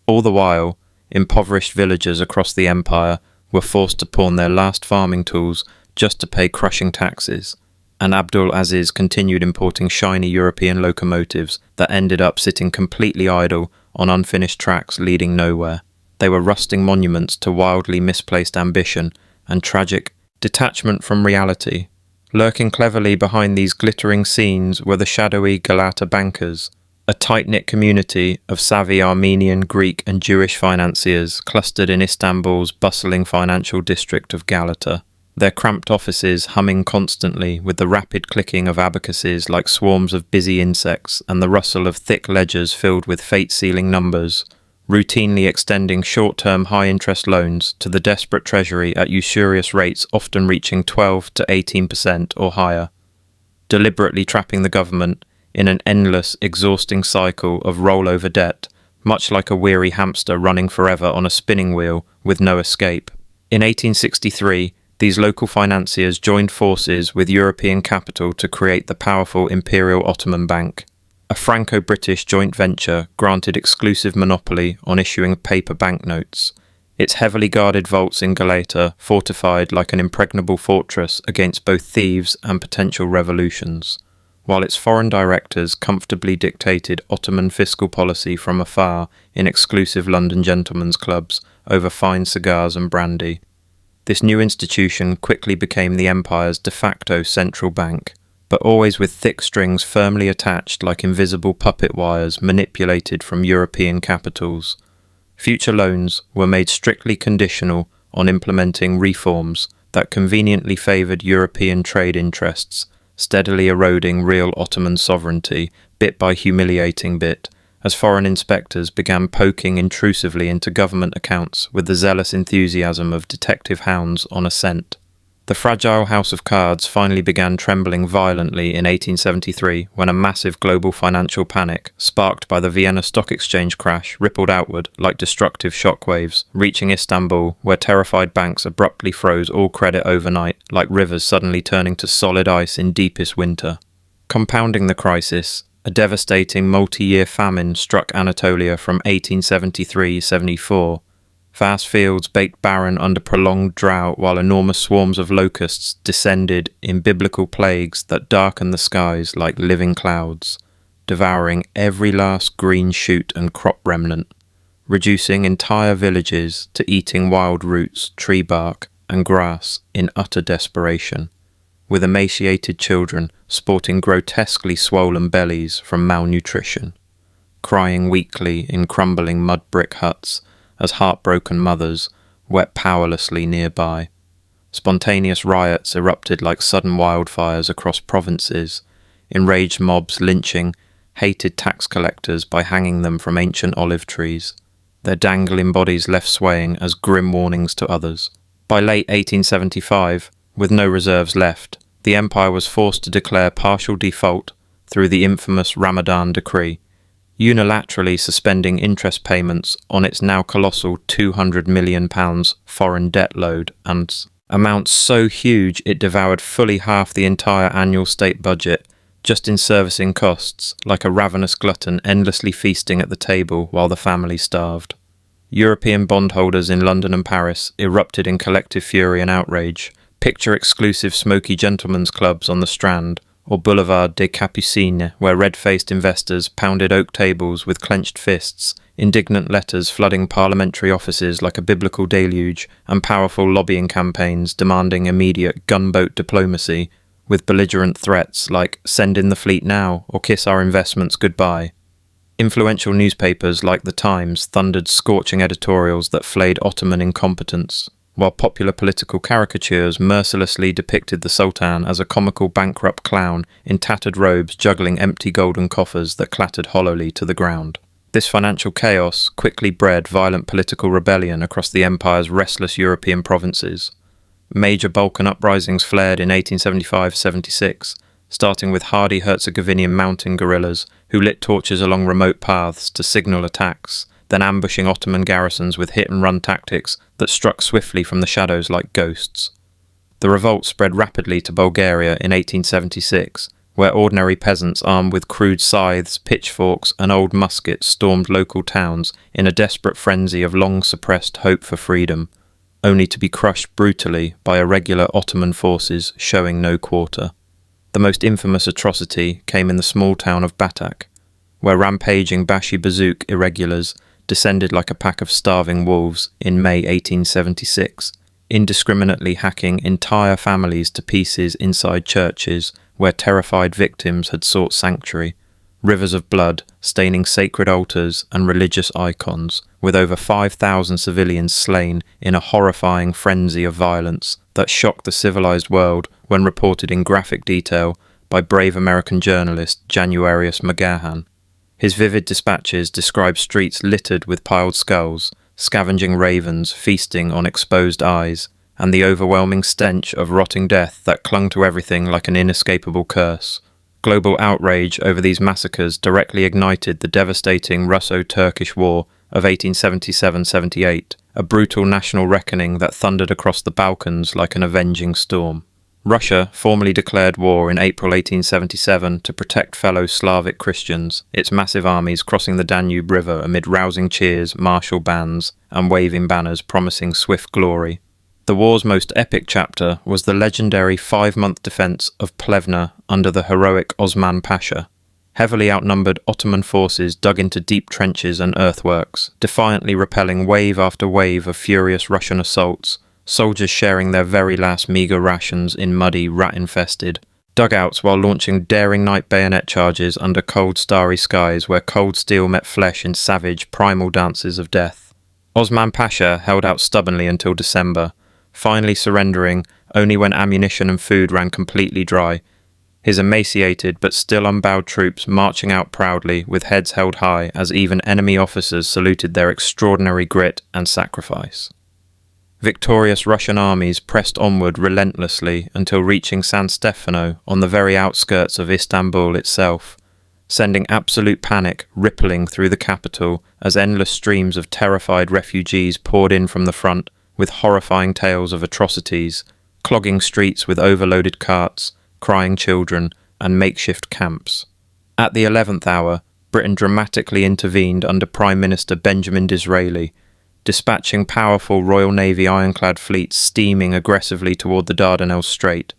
All the while, impoverished villagers across the empire were forced to pawn their last farming tools just to pay crushing taxes, and Abdul Aziz continued importing shiny European locomotives that ended up sitting completely idle on unfinished tracks leading nowhere. They were rusting monuments to wildly misplaced ambition and tragic detachment from reality. Lurking cleverly behind these glittering scenes were the shadowy Galata bankers, a tight-knit community of savvy Armenian, Greek and Jewish financiers clustered in Istanbul's bustling financial district of Galata, their cramped offices humming constantly with the rapid clicking of abacuses like swarms of busy insects and the rustle of thick ledgers filled with fate-sealing numbers, routinely extending short-term high-interest loans to the desperate treasury at usurious rates often reaching 12 to 18% or higher, deliberately trapping the government in an endless, exhausting cycle of rollover debt, much like a weary hamster running forever on a spinning wheel with no escape. In 1863, these local financiers joined forces with European capital to create the powerful Imperial Ottoman Bank, a Franco-British joint venture granted exclusive monopoly on issuing paper banknotes, its heavily guarded vaults in Galata fortified like an impregnable fortress against both thieves and potential revolutions, while its foreign directors comfortably dictated Ottoman fiscal policy from afar in exclusive London gentlemen's clubs over fine cigars and brandy. This new institution quickly became the empire's de facto central bank, but always with thick strings firmly attached like invisible puppet wires manipulated from European capitals. Future loans were made strictly conditional on implementing reforms that conveniently favoured European trade interests, steadily eroding real Ottoman sovereignty bit by humiliating bit, as foreign inspectors began poking intrusively into government accounts with the zealous enthusiasm of detective hounds on a scent. The fragile house of cards finally began trembling violently in 1873 when a massive global financial panic, sparked by the Vienna Stock Exchange crash, rippled outward like destructive shockwaves, reaching Istanbul, where terrified banks abruptly froze all credit overnight, like rivers suddenly turning to solid ice in deepest winter. Compounding the crisis, a devastating multi-year famine struck Anatolia from 1873-74. Vast fields baked barren under prolonged drought while enormous swarms of locusts descended in biblical plagues that darkened the skies like living clouds, devouring every last green shoot and crop remnant, reducing entire villages to eating wild roots, tree bark, and grass in utter desperation, with emaciated children sporting grotesquely swollen bellies from malnutrition, crying weakly in crumbling mud brick huts as heartbroken mothers wept powerlessly nearby. Spontaneous riots erupted like sudden wildfires across provinces, enraged mobs lynching hated tax collectors by hanging them from ancient olive trees, their dangling bodies left swaying as grim warnings to others. By late 1875, with no reserves left, the empire was forced to declare partial default through the infamous Ramadan decree, unilaterally suspending interest payments on its now colossal £200 million foreign debt load, and amounts so huge it devoured fully half the entire annual state budget just in servicing costs, like a ravenous glutton endlessly feasting at the table while the family starved. European bondholders in London and Paris erupted in collective fury and outrage. Picture exclusive smoky gentlemen's clubs on the Strand, or Boulevard des Capucines, where red-faced investors pounded oak tables with clenched fists, indignant letters flooding parliamentary offices like a biblical deluge, and powerful lobbying campaigns demanding immediate gunboat diplomacy, with belligerent threats like "send in the fleet now or kiss our investments goodbye." Influential newspapers like The Times thundered scorching editorials that flayed Ottoman incompetence, while popular political caricatures mercilessly depicted the Sultan as a comical bankrupt clown in tattered robes juggling empty golden coffers that clattered hollowly to the ground. This financial chaos quickly bred violent political rebellion across the empire's restless European provinces. Major Balkan uprisings flared in 1875-76, starting with hardy Herzegovinian mountain guerrillas who lit torches along remote paths to signal attacks, then ambushing Ottoman garrisons with hit-and-run tactics that struck swiftly from the shadows like ghosts. The revolt spread rapidly to Bulgaria in 1876, where ordinary peasants armed with crude scythes, pitchforks, and old muskets stormed local towns in a desperate frenzy of long-suppressed hope for freedom, only to be crushed brutally by irregular Ottoman forces showing no quarter. The most infamous atrocity came in the small town of Batak, where rampaging Bashi Bazouk irregulars descended like a pack of starving wolves in May 1876, indiscriminately hacking entire families to pieces inside churches where terrified victims had sought sanctuary, rivers of blood staining sacred altars and religious icons, with over 5,000 civilians slain in a horrifying frenzy of violence that shocked the civilized world when reported in graphic detail by brave American journalist Januarius Magahan. His vivid dispatches describe streets littered with piled skulls, scavenging ravens feasting on exposed eyes, and the overwhelming stench of rotting death that clung to everything like an inescapable curse. Global outrage over these massacres directly ignited the devastating Russo-Turkish War of 1877-78, a brutal national reckoning that thundered across the Balkans like an avenging storm. Russia formally declared war in April 1877 to protect fellow Slavic Christians, its massive armies crossing the Danube River amid rousing cheers, martial bands, and waving banners promising swift glory. The war's most epic chapter was the legendary 5-month defence of Plevna under the heroic Osman Pasha. Heavily outnumbered Ottoman forces dug into deep trenches and earthworks, defiantly repelling wave after wave of furious Russian assaults, soldiers sharing their very last meagre rations in muddy, rat-infested dugouts while launching daring night bayonet charges under cold, starry skies where cold steel met flesh in savage, primal dances of death. Osman Pasha held out stubbornly until December, finally surrendering only when ammunition and food ran completely dry, his emaciated but still unbowed troops marching out proudly with heads held high as even enemy officers saluted their extraordinary grit and sacrifice. Victorious Russian armies pressed onward relentlessly until reaching San Stefano on the very outskirts of Istanbul itself, sending absolute panic rippling through the capital as endless streams of terrified refugees poured in from the front with horrifying tales of atrocities, clogging streets with overloaded carts, crying children, and makeshift camps. At the 11th hour, Britain dramatically intervened under Prime Minister Benjamin Disraeli, dispatching powerful Royal Navy ironclad fleets steaming aggressively toward the Dardanelles Strait,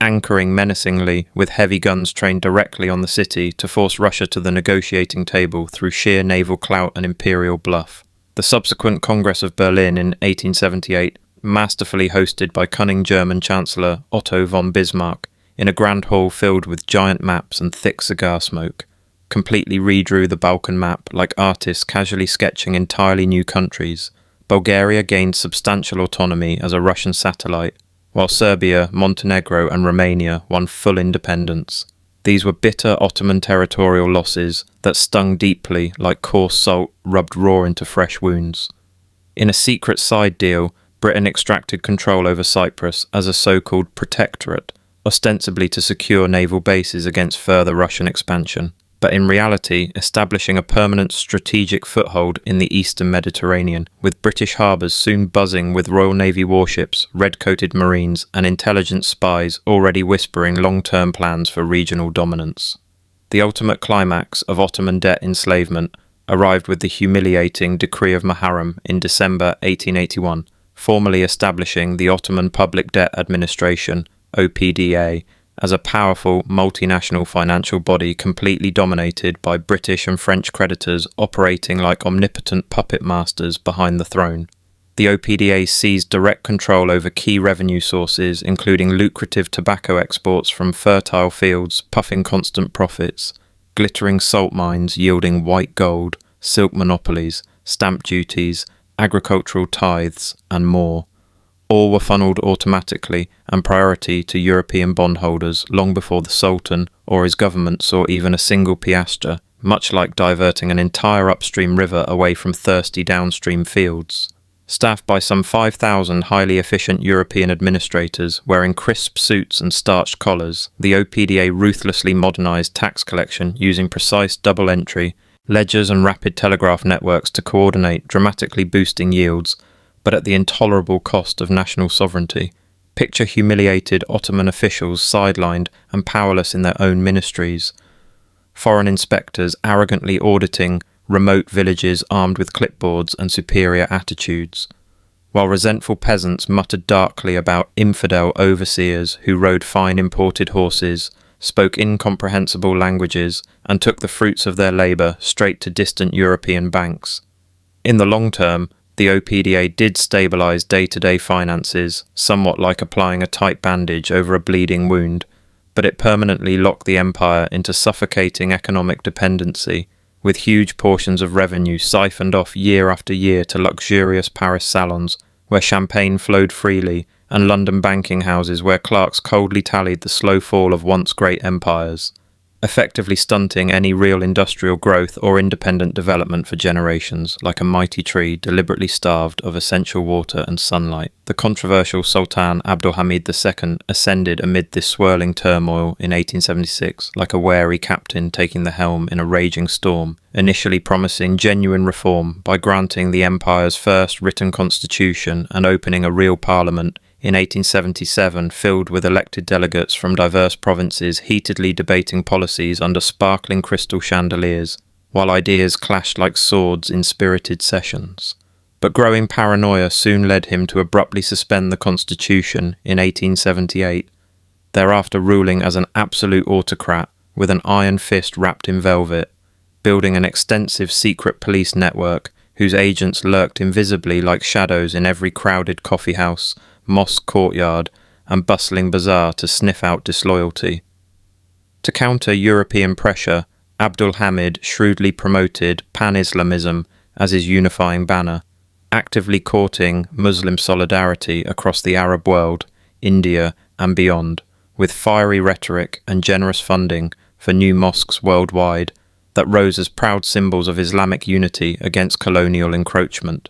anchoring menacingly with heavy guns trained directly on the city to force Russia to the negotiating table through sheer naval clout and imperial bluff. The subsequent Congress of Berlin in 1878, masterfully hosted by cunning German Chancellor Otto von Bismarck, in a grand hall filled with giant maps and thick cigar smoke, completely redrew the Balkan map like artists casually sketching entirely new countries. Bulgaria gained substantial autonomy as a Russian satellite, while Serbia, Montenegro and Romania won full independence. These were bitter Ottoman territorial losses that stung deeply like coarse salt rubbed raw into fresh wounds. In a secret side deal, Britain extracted control over Cyprus as a so-called protectorate, ostensibly to secure naval bases against further Russian expansion, but in reality establishing a permanent strategic foothold in the eastern Mediterranean, with British harbours soon buzzing with Royal Navy warships, red-coated marines and intelligence spies already whispering long-term plans for regional dominance. The ultimate climax of Ottoman debt enslavement arrived with the humiliating Decree of Muharrem in December 1881, formally establishing the Ottoman Public Debt Administration, OPDA, as a powerful multinational financial body completely dominated by British and French creditors operating like omnipotent puppet masters behind the throne. The OPDA seized direct control over key revenue sources, including lucrative tobacco exports from fertile fields puffing constant profits, glittering salt mines yielding white gold, silk monopolies, stamp duties, agricultural tithes, and more. All were funneled automatically and priority to European bondholders long before the Sultan or his government saw even a single piastre, much like diverting an entire upstream river away from thirsty downstream fields. Staffed by some 5,000 highly efficient European administrators wearing crisp suits and starched collars, the OPDA ruthlessly modernized tax collection using precise double entry, ledgers and rapid telegraph networks to coordinate, dramatically boosting yields, but at the intolerable cost of national sovereignty. Picture humiliated Ottoman officials sidelined and powerless in their own ministries. Foreign inspectors arrogantly auditing remote villages armed with clipboards and superior attitudes, while resentful peasants muttered darkly about infidel overseers who rode fine imported horses, spoke incomprehensible languages, and took the fruits of their labour straight to distant European banks. In the long term, the OPDA did stabilise day-to-day finances, somewhat like applying a tight bandage over a bleeding wound, but it permanently locked the empire into suffocating economic dependency, with huge portions of revenue siphoned off year after year to luxurious Paris salons, where champagne flowed freely, and London banking houses where clerks coldly tallied the slow fall of once great empires, effectively stunting any real industrial growth or independent development for generations, like a mighty tree deliberately starved of essential water and sunlight. The controversial Sultan Abdulhamid II ascended amid this swirling turmoil in 1876, like a wary captain taking the helm in a raging storm, initially promising genuine reform by granting the empire's first written constitution and opening a real parliament in 1877, filled with elected delegates from diverse provinces heatedly debating policies under sparkling crystal chandeliers, while ideas clashed like swords in spirited sessions. But growing paranoia soon led him to abruptly suspend the constitution in 1878, thereafter ruling as an absolute autocrat with an iron fist wrapped in velvet, building an extensive secret police network whose agents lurked invisibly like shadows in every crowded coffeehouse, mosque courtyard and bustling bazaar to sniff out disloyalty. To counter European pressure, Abdul Hamid shrewdly promoted pan-Islamism as his unifying banner, actively courting Muslim solidarity across the Arab world, India and beyond, with fiery rhetoric and generous funding for new mosques worldwide that rose as proud symbols of Islamic unity against colonial encroachment.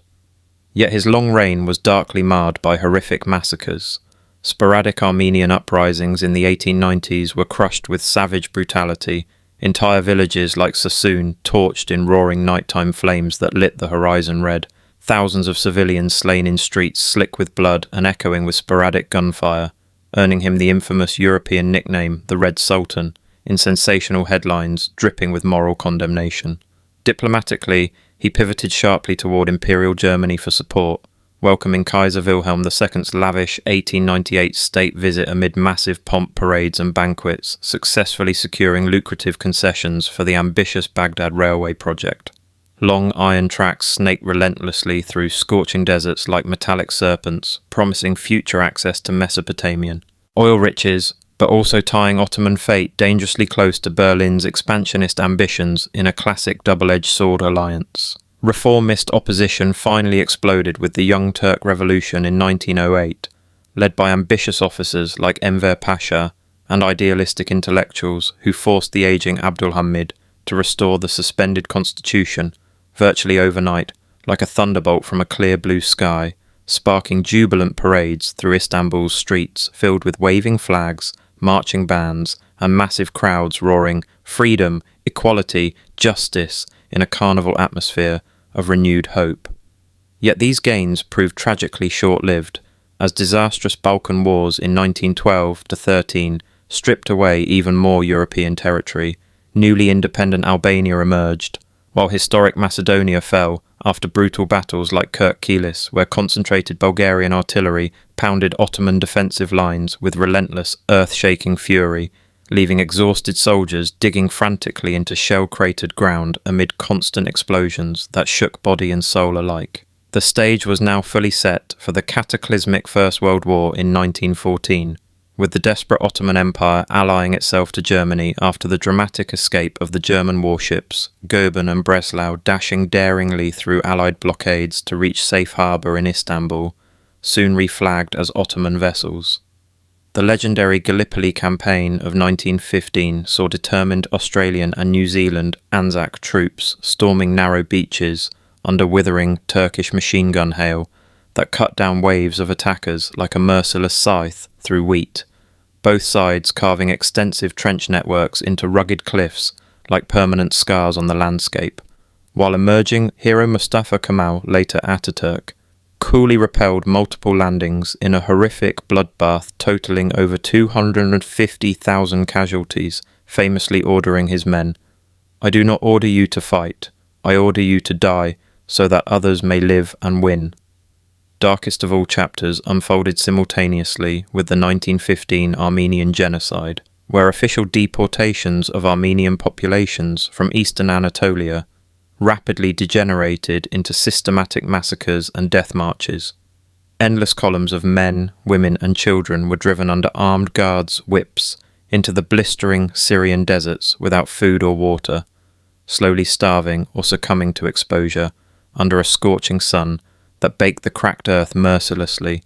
Yet his long reign was darkly marred by horrific massacres. Sporadic Armenian uprisings in the 1890s were crushed with savage brutality, entire villages like Sassoon torched in roaring nighttime flames that lit the horizon red, thousands of civilians slain in streets slick with blood and echoing with sporadic gunfire, earning him the infamous European nickname, the Red Sultan, in sensational headlines dripping with moral condemnation. Diplomatically, he pivoted sharply toward Imperial Germany for support, welcoming Kaiser Wilhelm II's lavish 1898 state visit amid massive pomp parades and banquets, successfully securing lucrative concessions for the ambitious Baghdad railway project. Long iron tracks snaked relentlessly through scorching deserts like metallic serpents, promising future access to Mesopotamian oil riches, but also tying Ottoman fate dangerously close to Berlin's expansionist ambitions in a classic double-edged sword alliance. Reformist opposition finally exploded with the Young Turk Revolution in 1908, led by ambitious officers like Enver Pasha and idealistic intellectuals who forced the aging Abdülhamid to restore the suspended constitution virtually overnight, like a thunderbolt from a clear blue sky, sparking jubilant parades through Istanbul's streets filled with waving flags, marching bands, and massive crowds roaring freedom, equality, justice in a carnival atmosphere of renewed hope. Yet these gains proved tragically short-lived, as disastrous Balkan wars in 1912-13 stripped away even more European territory. Newly independent Albania emerged, while historic Macedonia fell after brutal battles like Kirk Kilis, where concentrated Bulgarian artillery pounded Ottoman defensive lines with relentless, earth-shaking fury, leaving exhausted soldiers digging frantically into shell-cratered ground amid constant explosions that shook body and soul alike. The stage was now fully set for the cataclysmic First World War in 1914, with the desperate Ottoman Empire allying itself to Germany after the dramatic escape of the German warships, Goeben and Breslau dashing daringly through Allied blockades to reach safe harbour in Istanbul, soon reflagged as Ottoman vessels. The legendary Gallipoli campaign of 1915 saw determined Australian and New Zealand Anzac troops storming narrow beaches under withering Turkish machine gun hail that cut down waves of attackers like a merciless scythe through wheat, both sides carving extensive trench networks into rugged cliffs like permanent scars on the landscape, while emerging hero Mustafa Kemal, later Ataturk, coolly repelled multiple landings in a horrific bloodbath totaling over 250,000 casualties, famously ordering his men, "I do not order you to fight, I order you to die, so that others may live and win." Darkest of all chapters unfolded simultaneously with the 1915 Armenian genocide, where official deportations of Armenian populations from eastern Anatolia rapidly degenerated into systematic massacres and death marches. Endless columns of men, women and children were driven under armed guards' whips into the blistering Syrian deserts without food or water, slowly starving or succumbing to exposure under a scorching sun that baked the cracked earth mercilessly,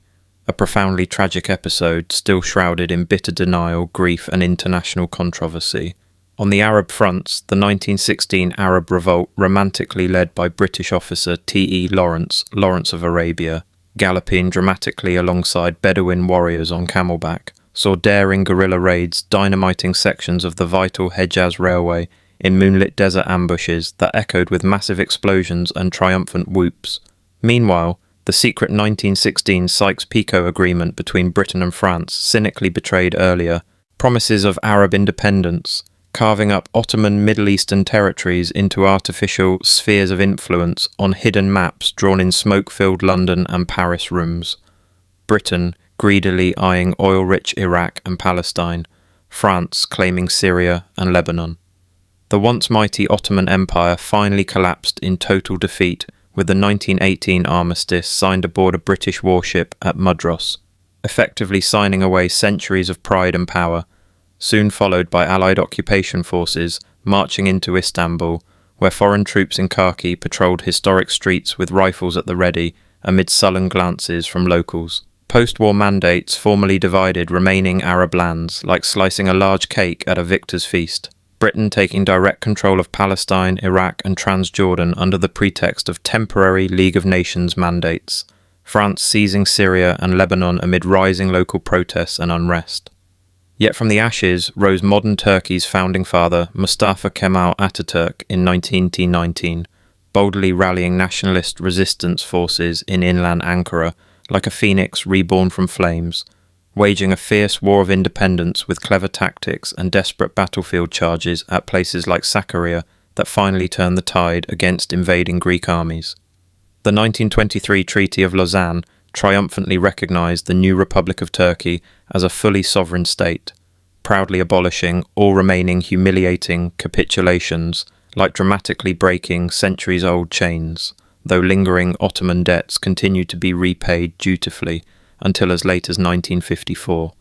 a profoundly tragic episode still shrouded in bitter denial, grief and international controversy. On the Arab fronts, the 1916 Arab Revolt, romantically led by British officer T.E. Lawrence, Lawrence of Arabia, galloping dramatically alongside Bedouin warriors on camelback, saw daring guerrilla raids dynamiting sections of the vital Hejaz Railway in moonlit desert ambushes that echoed with massive explosions and triumphant whoops. Meanwhile, the secret 1916 Sykes-Picot Agreement between Britain and France, cynically betrayed earlier, promises of Arab independence, carving up Ottoman Middle Eastern territories into artificial spheres of influence on hidden maps drawn in smoke-filled London and Paris rooms. Britain greedily eyeing oil-rich Iraq and Palestine, France claiming Syria and Lebanon. The once mighty Ottoman Empire finally collapsed in total defeat with the 1918 armistice signed aboard a British warship at Mudros, effectively signing away centuries of pride and power, soon followed by Allied occupation forces marching into Istanbul, where foreign troops in khaki patrolled historic streets with rifles at the ready amid sullen glances from locals. Post-war mandates formally divided remaining Arab lands, like slicing a large cake at a victor's feast. Britain taking direct control of Palestine, Iraq and Transjordan under the pretext of temporary League of Nations mandates, France seizing Syria and Lebanon amid rising local protests and unrest. Yet from the ashes rose modern Turkey's founding father, Mustafa Kemal Ataturk, in 1919, boldly rallying nationalist resistance forces in inland Ankara like a phoenix reborn from flames, waging a fierce war of independence with clever tactics and desperate battlefield charges at places like Sakarya that finally turned the tide against invading Greek armies. The 1923 Treaty of Lausanne triumphantly recognised the new Republic of Turkey as a fully sovereign state, proudly abolishing all remaining humiliating capitulations like dramatically breaking centuries-old chains, though lingering Ottoman debts continued to be repaid dutifully until as late as 1954.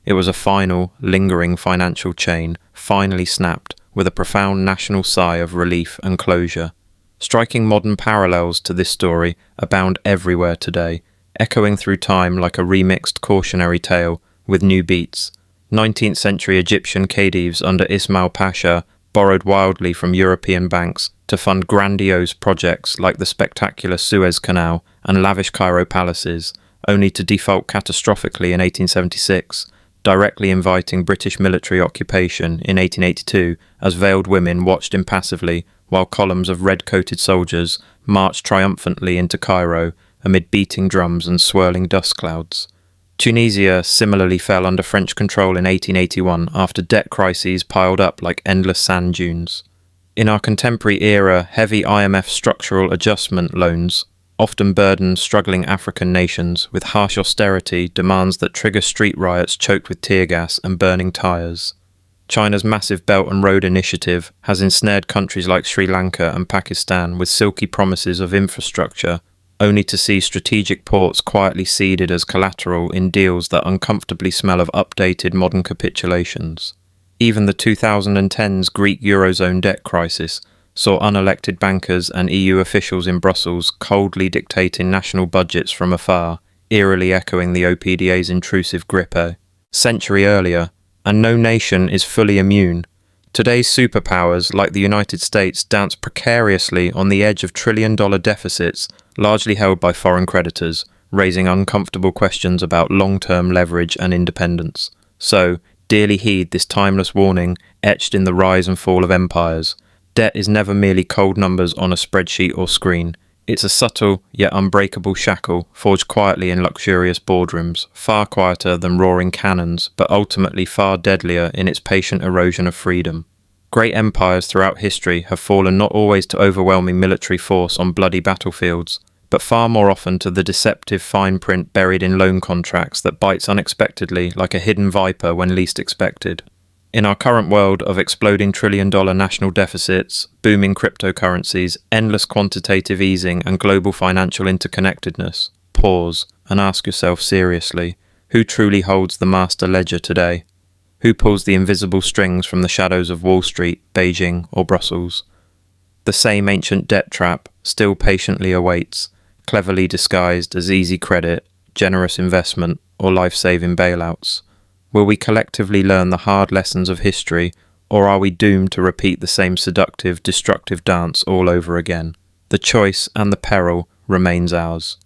It was a final, lingering financial chain, finally snapped with a profound national sigh of relief and closure. Striking modern parallels to this story abound everywhere today, echoing through time like a remixed cautionary tale with new beats. 19th century Egyptian khedives under Ismail Pasha borrowed wildly from European banks to fund grandiose projects like the spectacular Suez Canal and lavish Cairo palaces, only to default catastrophically in 1876, directly inviting British military occupation in 1882 as veiled women watched impassively while columns of red-coated soldiers marched triumphantly into Cairo amid beating drums and swirling dust clouds. Tunisia similarly fell under French control in 1881 after debt crises piled up like endless sand dunes. In our contemporary era, heavy IMF structural adjustment loans often burden struggling African nations with harsh austerity demands that trigger street riots choked with tear gas and burning tyres. China's massive Belt and Road Initiative has ensnared countries like Sri Lanka and Pakistan with silky promises of infrastructure, only to see strategic ports quietly ceded as collateral in deals that uncomfortably smell of updated modern capitulations. Even the 2010s Greek Eurozone debt crisis saw unelected bankers and EU officials in Brussels coldly dictating national budgets from afar, eerily echoing the OPDA's intrusive grip a century earlier, and no nation is fully immune. Today's superpowers, like the United States, dance precariously on the edge of trillion-dollar deficits, largely held by foreign creditors, raising uncomfortable questions about long-term leverage and independence. So, dearly heed this timeless warning etched in the rise and fall of empires. Debt is never merely cold numbers on a spreadsheet or screen. It's a subtle yet unbreakable shackle forged quietly in luxurious boardrooms, far quieter than roaring cannons, but ultimately far deadlier in its patient erosion of freedom. Great empires throughout history have fallen not always to overwhelming military force on bloody battlefields, but far more often to the deceptive fine print buried in loan contracts that bites unexpectedly like a hidden viper when least expected. In our current world of exploding trillion-dollar national deficits, booming cryptocurrencies, endless quantitative easing and global financial interconnectedness, pause and ask yourself seriously, who truly holds the master ledger today? Who pulls the invisible strings from the shadows of Wall Street, Beijing or Brussels? The same ancient debt trap still patiently awaits, cleverly disguised as easy credit, generous investment or life-saving bailouts. Will we collectively learn the hard lessons of history, or are we doomed to repeat the same seductive, destructive dance all over again? The choice and the peril remains ours.